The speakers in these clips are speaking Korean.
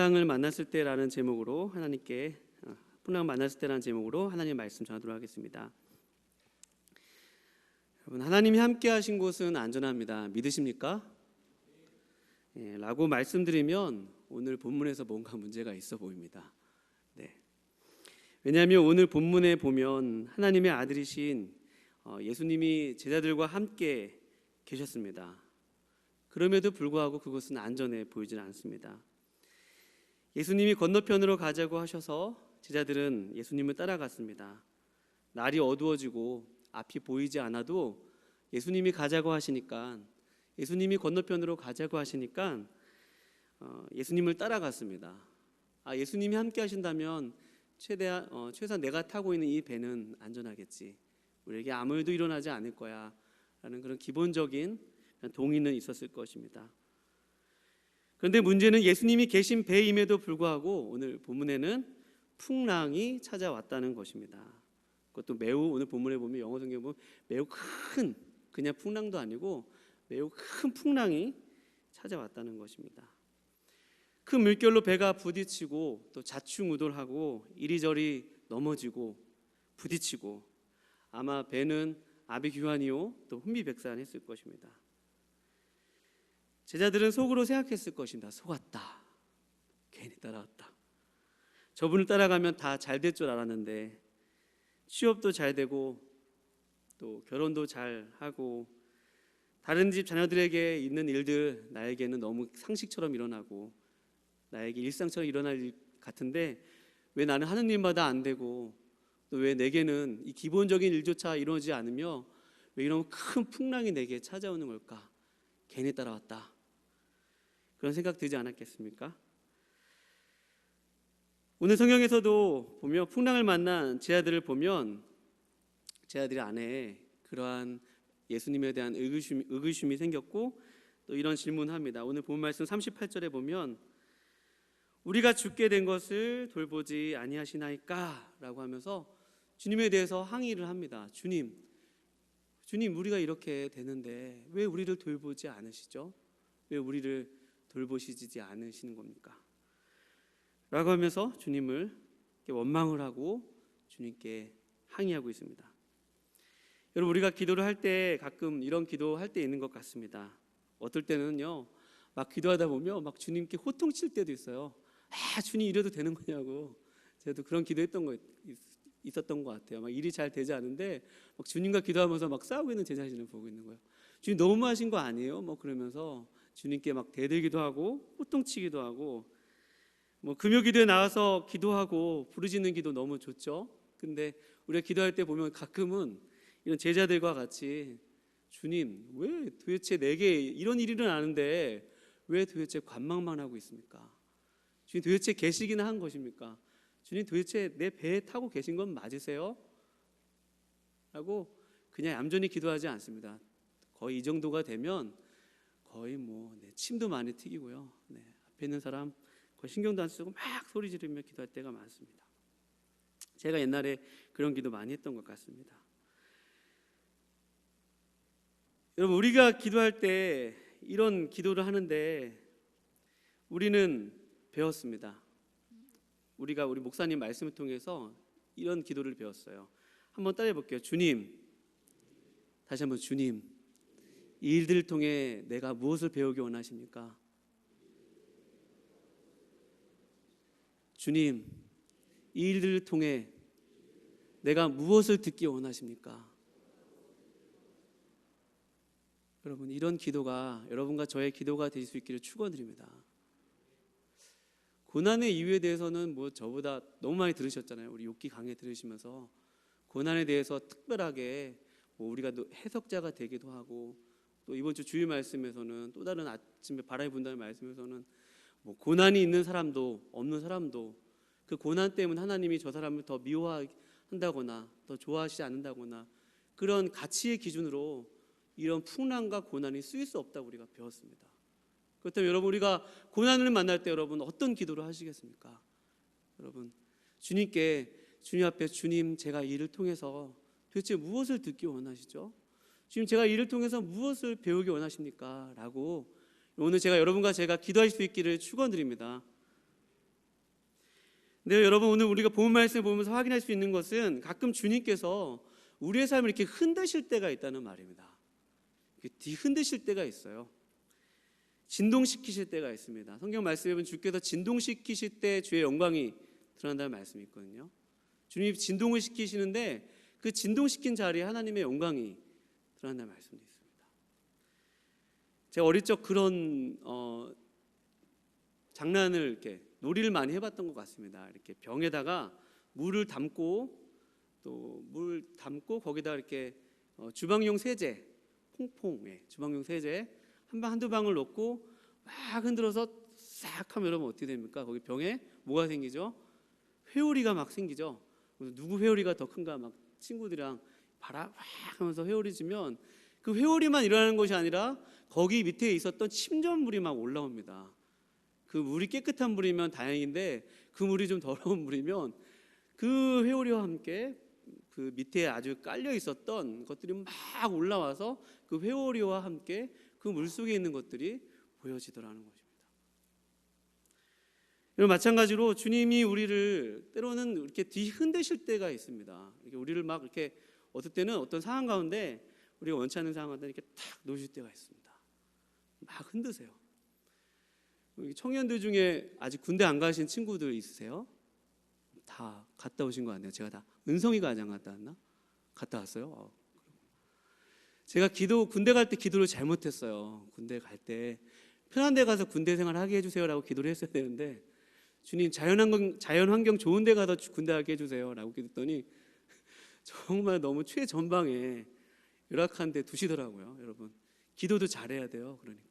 풍랑을 만났을 때라는 제목으로 풍랑을 만났을 때라는 제목으로 하나님 말씀 전하도록 하겠습니다. 여러분, 하나님이 함께 하신 곳은 안전합니다. 믿으십니까? 라고 말씀드리면 오늘 본문에서 뭔가 문제가 있어 보입니다. 왜냐하면 오늘 본문에 보면 하나님의 아들이신 예수님이 제자들과 함께 계셨습니다. 그럼에도 불구하고 그곳은 안전해 보이지는 않습니다. 예수님이 건너편으로 가자고 하셔서 제자들은 예수님을 따라갔습니다. 날이 어두워지고 앞이 보이지 않아도 예수님이 가자고 하시니까, 예수님이 건너편으로 가자고 하시니까 예수님을 따라갔습니다. 예수님이 함께 하신다면 최소한 내가 타고 있는 이 배는 안전하겠지, 우리에게 아무 일도 일어나지 않을 거야 라는 그런 기본적인 동의는 있었을 것입니다. 그런데 문제는 예수님이 계신 배임에도 불구하고 오늘 본문에는 풍랑이 찾아왔다는 것입니다. 그것도 매우, 오늘 본문에 보면 영어 성경에 보면 매우 큰, 그냥 풍랑도 아니고 매우 큰 풍랑이 찾아왔다는 것입니다. 큰 물결로 배가 부딪히고 또 좌충우돌하고 이리저리 넘어지고 부딪히고, 아마 배는 아비규환이요 또 혼미백산했을 것입니다. 제자들은 속으로 생각했을 것입니다. 속았다, 괜히 따라왔다. 저분을 따라가면 다 잘 될 줄 알았는데 취업도 잘 되고 또 결혼도 잘 하고 다른 집 자녀들에게 있는 일들 나에게는 너무 상식처럼 일어나고 나에게 일상처럼 일어날 일 같은데 왜 나는 하는 일마다 안 되고, 또 왜 내게는 이 기본적인 일조차 이루어지지 않으며 왜 이런 큰 풍랑이 내게 찾아오는 걸까? 괜히 따라왔다, 그런 생각 들지 않았겠습니까? 오늘 성경에서도 보면 풍랑을 만난 제자들을 보면 제자들 안에 그러한 예수님에 대한 의구심이 생겼고 또 이런 질문합니다. 오늘 본 말씀 38절에 보면 우리가 죽게 된 것을 돌보지 아니하시나이까? 라고 하면서 주님에 대해서 항의를 합니다. 주님 우리가 이렇게 되는데 왜 우리를 돌보지 않으시죠? 왜 우리를 돌보시지 않으시는 겁니까? 라고 하면서 주님을 원망을 하고 주님께 항의하고 있습니다. 여러분, 우리가 기도를 할 때 가끔 이런 기도할 때 있는 것 같습니다. 어떨 때는요, 막 기도하다 보면 막 주님께 호통칠 때도 있어요. 주님 이래도 되는 거냐고. 저도 그런 기도했던 거 있었던 것 같아요. 막 일이 잘 되지 않은데 막 주님과 기도하면서 막 싸우고 있는 제 자신을 보고 있는 거예요. 주님 너무하신 거 아니에요? 뭐 그러면서 주님께 막 대들기도 하고 호통치기도 하고, 뭐 금요기도에 나와서 기도하고 부르짖는 기도 너무 좋죠. 근데 우리가 기도할 때 보면 가끔은 이런 제자들과 같이 주님 왜 도대체 내게 이런 일이 일어나는데 왜 도대체 관망만 하고 있습니까? 주님 도대체 계시기는 한 것입니까? 주님 도대체 내 배에 타고 계신 건 맞으세요? 라고 그냥 얌전히 기도하지 않습니다. 거의 이 정도가 되면 거의 침도 많이 튀기고요. 앞에 있는 사람 거의 신경도 안 쓰고 막 소리 지르며 기도할 때가 많습니다. 제가 옛날에 그런 기도 많이 했던 것 같습니다. 여러분, 우리가 기도할 때 이런 기도를 하는데 우리는 배웠습니다. 우리 목사님 말씀을 통해서 이런 기도를 배웠어요. 한번 따라해 볼게요. 주님, 다시 한번 주님, 이 일들을 통해 내가 무엇을 배우기 원하십니까? 주님, 이 일들을 통해 내가 무엇을 듣기 원하십니까? 여러분, 이런 기도가 여러분과 저의 기도가 될 수 있기를 축원드립니다. 고난의 이유에 대해서는 저보다 너무 많이 들으셨잖아요. 우리 욥기 강해 들으시면서 고난에 대해서 특별하게 우리가 해석자가 되기도 하고, 또 이번 주 주일 말씀에서는 또 다른 아침에 바람이 분다는 말씀에서는 고난이 있는 사람도 없는 사람도 그 고난 때문에 하나님이 저 사람을 더 미워한다거나 더 좋아하시지 않는다거나 그런 가치의 기준으로 이런 풍랑과 고난이 쓰일 수 없다고 우리가 배웠습니다. 그렇다면 여러분, 우리가 고난을 만날 때 여러분 어떤 기도를 하시겠습니까? 여러분, 주님 앞에 주님, 제가 이 일을 통해서 도대체 무엇을 듣기 원하시죠? 주님, 제가 이 일을 통해서 무엇을 배우기 원하십니까? 라고 오늘 여러분과 제가 기도할 수 있기를 축원드립니다. 네, 여러분, 오늘 우리가 본 말씀을 보면서 확인할 수 있는 것은 가끔 주님께서 우리의 삶을 이렇게 흔드실 때가 있다는 말입니다. 뒤흔드실 때가 있어요. 진동시키실 때가 있습니다. 성경 말씀에 보면 주께서 진동시키실 때 주의 영광이 드러난다는 말씀이 있거든요. 주님이 진동을 시키시는데 그 진동시킨 자리에 하나님의 영광이 드러난다는 말씀도 있습니다. 제가 어릴 적 그런 장난을 이렇게 놀이를 많이 해봤던 것 같습니다. 이렇게 병에다가 물을 담고 거기다 이렇게 주방용 세제, 주방용 세제 한두 방울 넣고 막 흔들어서 싹 하면 여러분 어떻게 됩니까? 거기 병에 뭐가 생기죠? 회오리가 막 생기죠. 누구 회오리가 더 큰가 막 친구들이랑 바람 막 하면서 회오리 지면 그 회오리만 일어나는 것이 아니라 거기 밑에 있었던 침전물이 막 올라옵니다. 그 물이 깨끗한 물이면 다행인데 그 물이 좀 더러운 물이면 그 회오리와 함께 그 밑에 아주 깔려 있었던 것들이 막 올라와서 그 회오리와 함께 그 물 속에 있는 것들이 보여지더라는 것입니다. 여러분, 마찬가지로 주님이 우리를 때로는 이렇게 뒤흔드실 때가 있습니다. 이렇게 우리를 막 이렇게 어떨 때는 어떤 상황 가운데 우리가 원치 않는 상황 가운데 이렇게 탁 놓으실 때가 있습니다. 막 흔드세요. 청년들 중에 아직 군대 안 가신 친구들 있으세요? 다 갔다 오신 거 아니에요? 제가 다 은성이가 아직 안 갔다 왔나? 갔다 왔어요? 제가 군대 갈 때 기도를 잘못했어요. 군대 갈 때 편한 데 가서 군대 생활 하게 해주세요라고 기도를 했어야 되는데 주님 자연환경 좋은 데 가서 군대 하게 해주세요라고 기도했더니 정말 너무 최전방에 열악한 데 두시더라고요. 여러분, 기도도 잘해야 돼요. 그러니까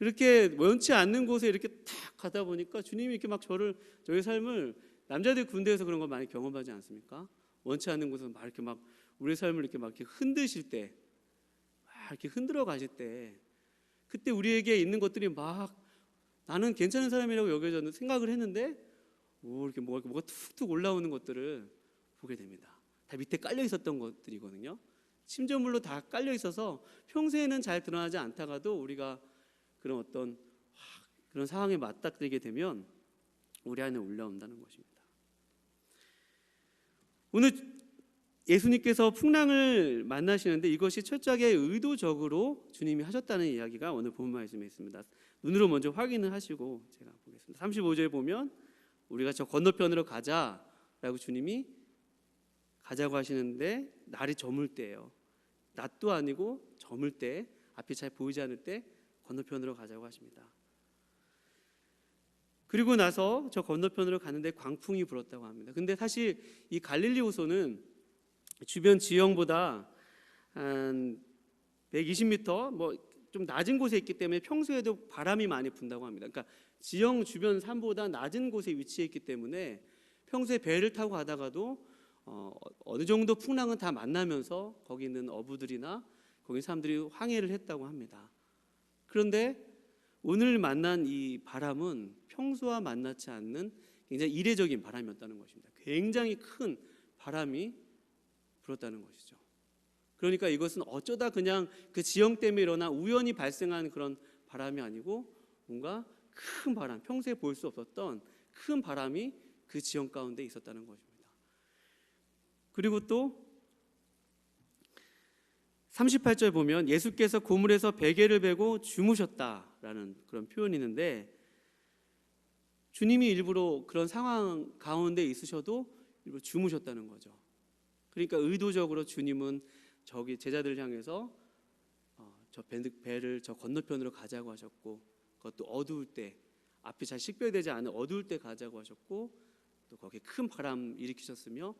이렇게 원치 않는 곳에 이렇게 탁 가다 보니까 주님이 이렇게 막 저의 삶을, 남자들 군대에서 그런 거 많이 경험하지 않습니까? 원치 않는 곳에서 막 이렇게 막 우리의 삶을 이렇게 막 이렇게 흔드실 때, 막 이렇게 흔들어 가실 때, 그때 우리에게 있는 것들이 막 나는 괜찮은 사람이라고 여겨졌는 생각을 했는데 이렇게 뭐가 툭툭 올라오는 것들을 보게 됩니다. 다 밑에 깔려 있었던 것들이거든요. 침전물로 다 깔려 있어서 평소에는 잘 드러나지 않다가도 우리가 그런 어떤 그런 상황에 맞닥뜨리게 되면 우리 안에 올라온다는 것입니다. 오늘 예수님께서 풍랑을 만나시는데 이것이 철저하게 의도적으로 주님이 하셨다는 이야기가 오늘 본 말씀에 있습니다. 눈으로 먼저 확인을 하시고 제가 보겠습니다. 35절에 보면 우리가 저 건너편으로 가자라고 주님이 가자고 하시는데 날이 저물 때예요. 낮도 아니고 저물 때, 앞이 잘 보이지 않을 때 건너편으로 가자고 하십니다. 그리고 나서 저 건너편으로 가는데 광풍이 불었다고 합니다. 근데 사실 이 갈릴리 호수는 주변 지형보다 한 120m 뭐 좀 낮은 곳에 있기 때문에 평소에도 바람이 많이 분다고 합니다. 그러니까 지형 주변 산보다 낮은 곳에 위치해 있기 때문에 평소에 배를 타고 가다가도 어느 정도 풍랑은 다 만나면서 거기 있는 어부들이나 거기 사람들이 항해를 했다고 합니다. 그런데 오늘 만난 이 바람은 평소와 만나지 않는 굉장히 이례적인 바람이었다는 것입니다. 굉장히 큰 바람이 불었다는 것이죠. 그러니까 이것은 어쩌다 그냥 그 지형 때문에 일어나 우연히 발생한 그런 바람이 아니고 뭔가 큰 바람, 평소에 볼 수 없었던 큰 바람이 그 지형 가운데 있었다는 것입니다. 그리고 또 38절 보면 예수께서 고물에서 베개를 베고 주무셨다라는 그런 표현이 있는데 주님이 일부러 그런 상황 가운데 있으셔도 일부러 주무셨다는 거죠. 그러니까 의도적으로 주님은 저기 제자들을 향해서 저 배를 저 건너편으로 가자고 하셨고 그것도 어두울 때, 앞이 잘 식별되지 않은 어두울 때 가자고 하셨고 또 거기에 큰 바람 일으키셨으며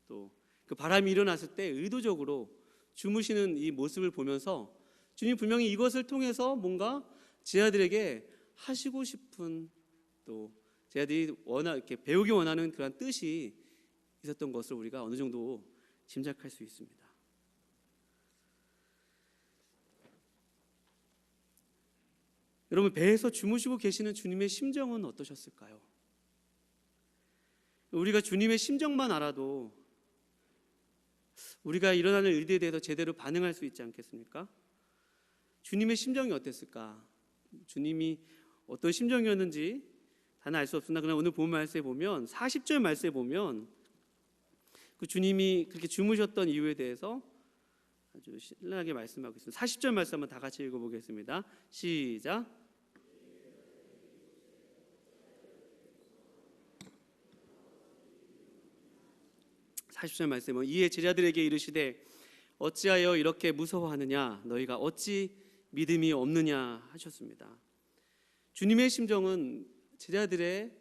또 그 바람이 일어났을 때 의도적으로 주무시는 이 모습을 보면서 주님 분명히 이것을 통해서 뭔가 제자들에게 하시고 싶은 또 제자들이 이렇게 배우기 원하는 그런 뜻이 있었던 것을 우리가 어느 정도 짐작할 수 있습니다. 여러분, 배에서 주무시고 계시는 주님의 심정은 어떠셨을까요? 우리가 주님의 심정만 알아도 우리가 일어나는 일들에 대해서 제대로 반응할 수 있지 않겠습니까? 주님의 심정이 어땠을까? 주님이 어떤 심정이었는지 다는 알 수 없으나 그러나 오늘 본 말씀에 보면 40절 말씀에 보면 그 주님이 그렇게 주무셨던 이유에 대해서 아주 신랄하게 말씀하고 있습니다. 40절 말씀 한번 다 같이 읽어보겠습니다. 시작. (40절) 말씀은 이에 제자들에게 이르시되 어찌하여 이렇게 무서워하느냐 너희가 어찌 믿음이 없느냐 하셨습니다. 주님의 심정은 제자들의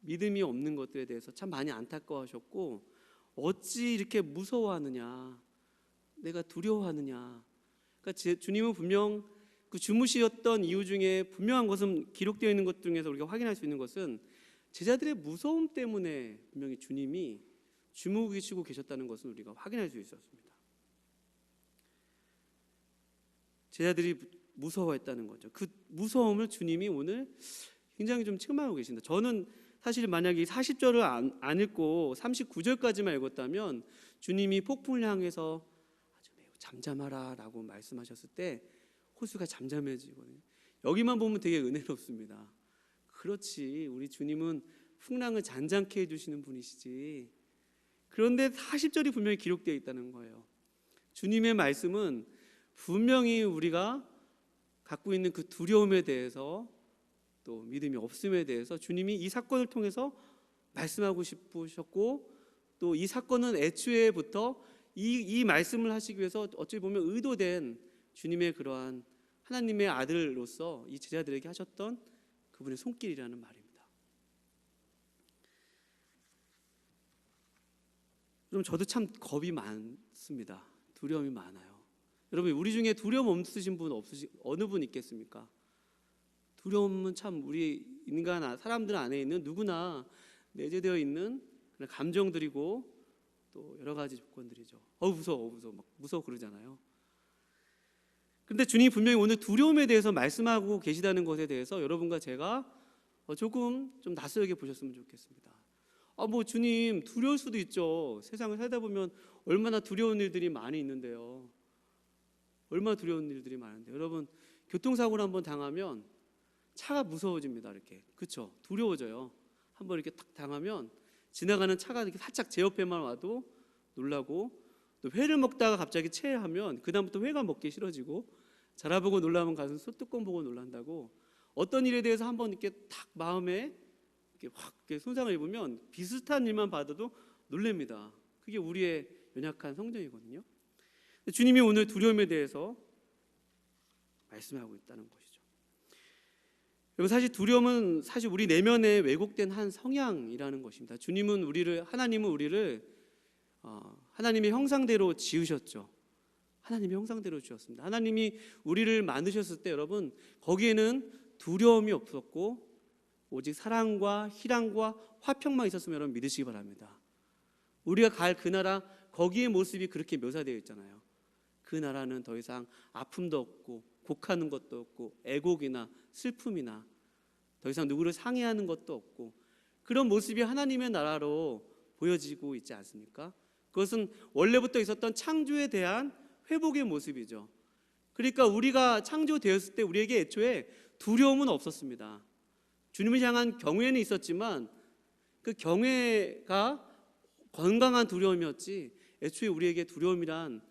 믿음이 없는 것들에 대해서 참 많이 안타까워하셨고, 어찌 이렇게 무서워하느냐, 내가 두려워하느냐. 그러니까 주님은 분명 그 주무시었던 이유 중에 분명한 것은, 기록되어 있는 것 중에서 우리가 확인할 수 있는 것은 제자들의 무서움 때문에 분명히 주님이 주무시고 계셨다는 것을 우리가 확인할 수 있었습니다. 제자들이 무서워했다는 거죠. 그 무서움을 주님이 오늘 굉장히 좀 책망하고 계신다. 저는 사실 만약에 40절을 안 읽고 39절까지만 읽었다면 주님이 폭풍을 향해서 아주 매우 잠잠하라 라고 말씀하셨을 때 호수가 잠잠해지거든요. 여기만 보면 되게 은혜롭습니다. 그렇지, 우리 주님은 풍랑을 잔잔케 해주시는 분이시지. 그런데 40절이 분명히 기록되어 있다는 거예요. 주님의 말씀은 분명히 우리가 갖고 있는 그 두려움에 대해서, 또 믿음이 없음에 대해서 주님이 이 사건을 통해서 말씀하고 싶으셨고, 또 이 사건은 애초에부터 이 말씀을 하시기 위해서 어찌 보면 의도된 주님의 그러한 하나님의 아들로서 이 제자들에게 하셨던 그분의 손길이라는 말입니다. 그럼 저도 참 겁이 많습니다. 두려움이 많아요. 여러분, 우리 중에 두려움 없으신 분 어느 분 있겠습니까? 두려움은 참 우리 인간 사람들 안에 있는 누구나 내재되어 있는 그런 감정들이고 또 여러 가지 조건들이죠. 무서워 막 무서워 그러잖아요. 그런데 주님이 분명히 오늘 두려움에 대해서 말씀하고 계시다는 것에 대해서 여러분과 제가 조금 좀 낯설게 보셨으면 좋겠습니다. 뭐 주님 두려울 수도 있죠. 세상을 살다 보면 얼마나 두려운 일들이 많이 있는데요. 얼마나 두려운 일들이 많은데, 여러분 교통사고를 한번 당하면 차가 무서워집니다. 이렇게, 그렇죠? 두려워져요. 한번 이렇게 딱 당하면 지나가는 차가 이렇게 살짝 제 옆에만 와도 놀라고, 또 회를 먹다가 갑자기 체하면 그다음부터 회가 먹기 싫어지고, 자라보고 놀라면 가서 소뚜껑 보고 놀란다고, 어떤 일에 대해서 한번 이렇게 탁 마음에 이렇게 확 이렇게 손상을 입으면 비슷한 일만 받아도 놀랍니다. 그게 우리의 연약한 성정이거든요. 주님이 오늘 두려움에 대해서 말씀하고 있다는 것이죠. 여러분, 사실 두려움은 사실 우리 내면에 왜곡된 한 성향이라는 것입니다. 하나님은 우리를 하나님의 형상대로 지으셨죠. 하나님의 형상대로 지었습니다. 하나님이 우리를 만드셨을 때 여러분, 거기에는 두려움이 없었고 오직 사랑과 희랑과 화평만 있었으면 여러분 믿으시기 바랍니다. 우리가 갈 그 나라, 거기의 모습이 그렇게 묘사되어 있잖아요. 그 나라는 더 이상 아픔도 없고 곡하는 것도 없고 애곡이나 슬픔이나 더 이상 누구를 상해하는 것도 없고, 그런 모습이 하나님의 나라로 보여지고 있지 않습니까? 그것은 원래부터 있었던 창조에 대한 회복의 모습이죠. 그러니까 우리가 창조되었을 때 우리에게 애초에 두려움은 없었습니다. 주님을 향한 경외는 있었지만 그 경외가 건강한 두려움이었지, 애초에 우리에게 두려움이란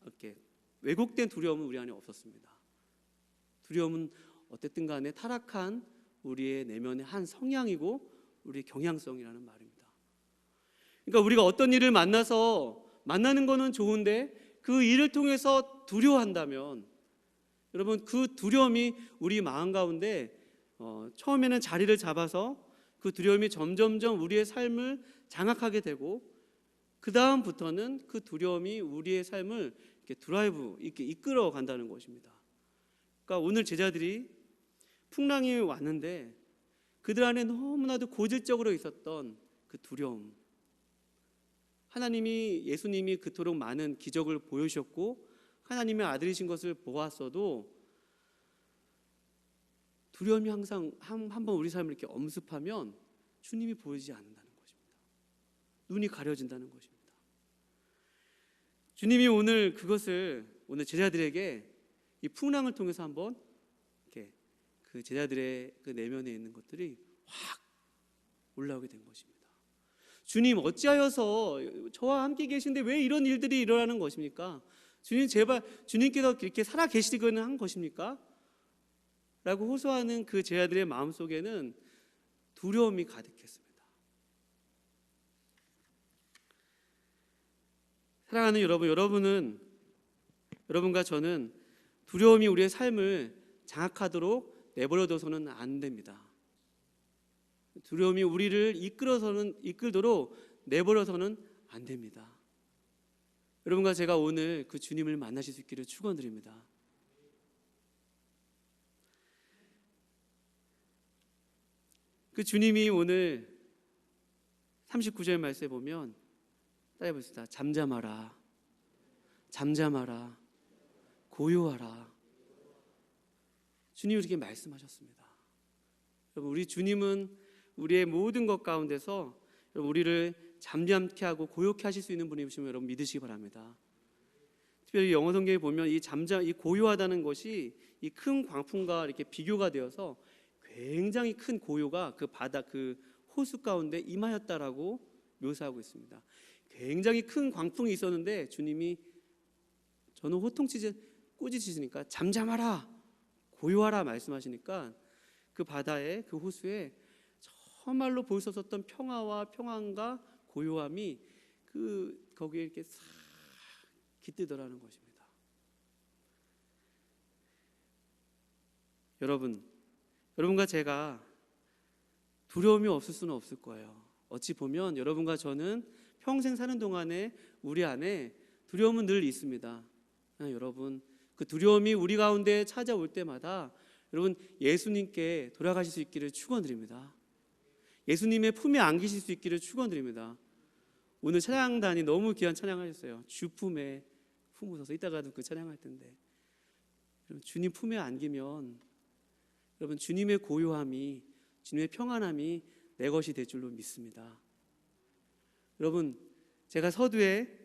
이렇게 왜곡된 두려움은 우리 안에 없었습니다. 두려움은 어쨌든 간에 타락한 우리의 내면의 한 성향이고 우리의 경향성이라는 말입니다. 그러니까 우리가 어떤 일을 만나는 거는 좋은데 그 일을 통해서 두려워한다면, 여러분 그 두려움이 우리 마음 가운데 처음에는 자리를 잡아서 그 두려움이 점점점 우리의 삶을 장악하게 되고, 그 다음부터는 그 두려움이 우리의 삶을 이렇게 이끌어 간다는 것입니다. 그러니까 오늘 제자들이 풍랑이 왔는데 그들 안에 너무나도 고질적으로 있었던 그 두려움, 예수님이 그토록 많은 기적을 보여주셨고 하나님의 아들이신 것을 보았어도 두려움이 항상 한번 우리 삶을 이렇게 엄습하면 주님이 보이지 않는다는 것입니다. 눈이 가려진다는 것입니다. 주님이 오늘 제자들에게 이 풍랑을 통해서 한번 이렇게 그 제자들의 그 내면에 있는 것들이 확 올라오게 된 것입니다. 주님, 어찌하여서 저와 함께 계신데 왜 이런 일들이 일어나는 것입니까? 주님, 제발 주님께서 이렇게 살아 계시기는 한 것입니까? 라고 호소하는 그 제자들의 마음속에는 두려움이 가득했습니다. 사랑하는 여러분, 여러분과 저는 두려움이 우리의 삶을 장악하도록 내버려둬서는 안 됩니다. 두려움이 우리를 이끌도록 내버려서는 안 됩니다. 여러분과 제가 오늘 그 주님을 만나실 수 있기를 축원드립니다. 그 주님이 오늘 39절 말씀에 보면 따라해 봅시다. 잠잠하라, 잠잠하라, 고요하라. 주님이 이렇게 말씀하셨습니다. 여러분, 우리 주님은 우리의 모든 것 가운데서 우리를 잠잠케 하고 고요케 하실 수 있는 분이시면 여러분 믿으시기 바랍니다. 특별히 영어 성경에 보면 이 고요하다는 것이 이 큰 광풍과 이렇게 비교가 되어서 굉장히 큰 고요가 그 바다, 그 호수 가운데 임하였다라고 묘사하고 있습니다. 굉장히 큰 광풍이 있었는데 주님이 저는 꾸짖으시니까 잠잠하라, 고요하라 말씀하시니까 그 바다에, 그 호수에 정말로 볼 수 없었던 평화와 평안과 고요함이 거기에 이렇게 싹 깃들더라는 것입니다. 여러분과 제가 두려움이 없을 수는 없을 거예요. 어찌 보면 여러분과 저는 평생 사는 동안에 우리 안에 두려움은 늘 있습니다. 여러분, 그 두려움이 우리 가운데 찾아올 때마다 여러분 예수님께 돌아가실 수 있기를 축원드립니다. 예수님의 품에 안기실 수 있기를 축원드립니다. 오늘 찬양단이 너무 귀한 찬양하셨어요. 주 품에 품으셔서 이따가도 그 찬양할 텐데 여러분, 주님 품에 안기면 여러분 주님의 고요함이, 주님의 평안함이 내 것이 될 줄로 믿습니다. 여러분, 제가 서두에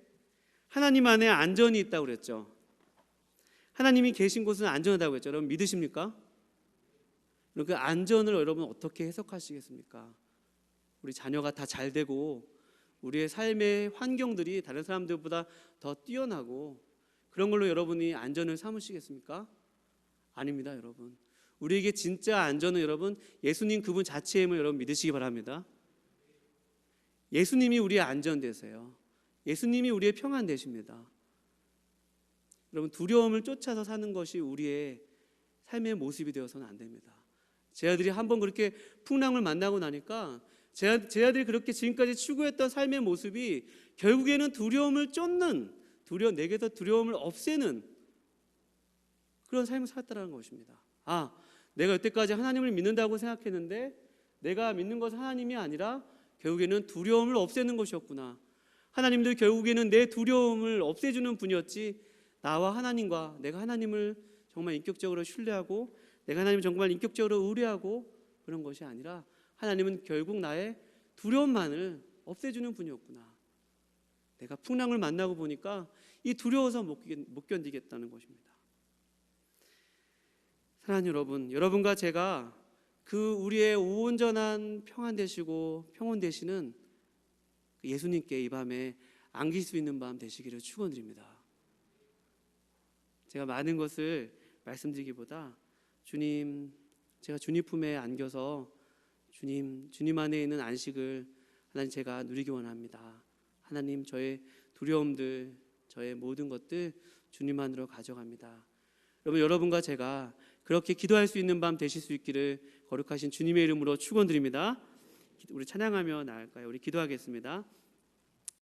하나님 안에 안전이 있다고 그랬죠. 하나님이 계신 곳은 안전하다고 했죠. 여러분 믿으십니까? 그 안전을 여러분 어떻게 해석하시겠습니까? 우리 자녀가 다 잘 되고 우리의 삶의 환경들이 다른 사람들보다 더 뛰어나고 그런 걸로 여러분이 안전을 삼으시겠습니까? 아닙니다, 여러분. 우리에게 진짜 안전은 여러분 예수님 그분 자체임을 여러분 믿으시기 바랍니다. 예수님이 우리의 안전 되세요. 예수님이 우리의 평안 되십니다. 여러분, 두려움을 쫓아서 사는 것이 우리의 삶의 모습이 되어서는 안 됩니다. 제 아들이 한번 그렇게 풍랑을 만나고 나니까 제 아들이 그렇게 지금까지 추구했던 삶의 모습이 결국에는 두려움을 쫓는, 내게서 두려움을 없애는 그런 삶을 살았다는 것입니다. 내가 여태까지 하나님을 믿는다고 생각했는데 내가 믿는 것은 하나님이 아니라 결국에는 두려움을 없애는 것이었구나. 하나님도 결국에는 내 두려움을 없애주는 분이었지, 나와 하나님과 내가 하나님을 정말 인격적으로 신뢰하고 내가 하나님을 정말 인격적으로 의뢰하고 그런 것이 아니라 하나님은 결국 나의 두려움만을 없애주는 분이었구나. 내가 풍랑을 만나고 보니까 이 두려워서 못 견디겠다는 것입니다. 사랑하는 여러분, 여러분과 제가 그 우리의 온전한 평안 되시고 평온 되시는 예수님께 이 밤에 안길 수 있는 밤 되시기를 축원드립니다. 제가 많은 것을 말씀드리기보다 제가 주님 품에 안겨서 주님 안에 있는 안식을 하나님 제가 누리기 원합니다. 하나님, 저의 두려움들, 저의 모든 것들 주님 안으로 가져갑니다. 여러분과 제가 그렇게 기도할 수 있는 밤 되실 수 있기를 거룩하신 주님의 이름으로 축원드립니다. 우리 찬양하며 나갈까요? 우리 기도하겠습니다.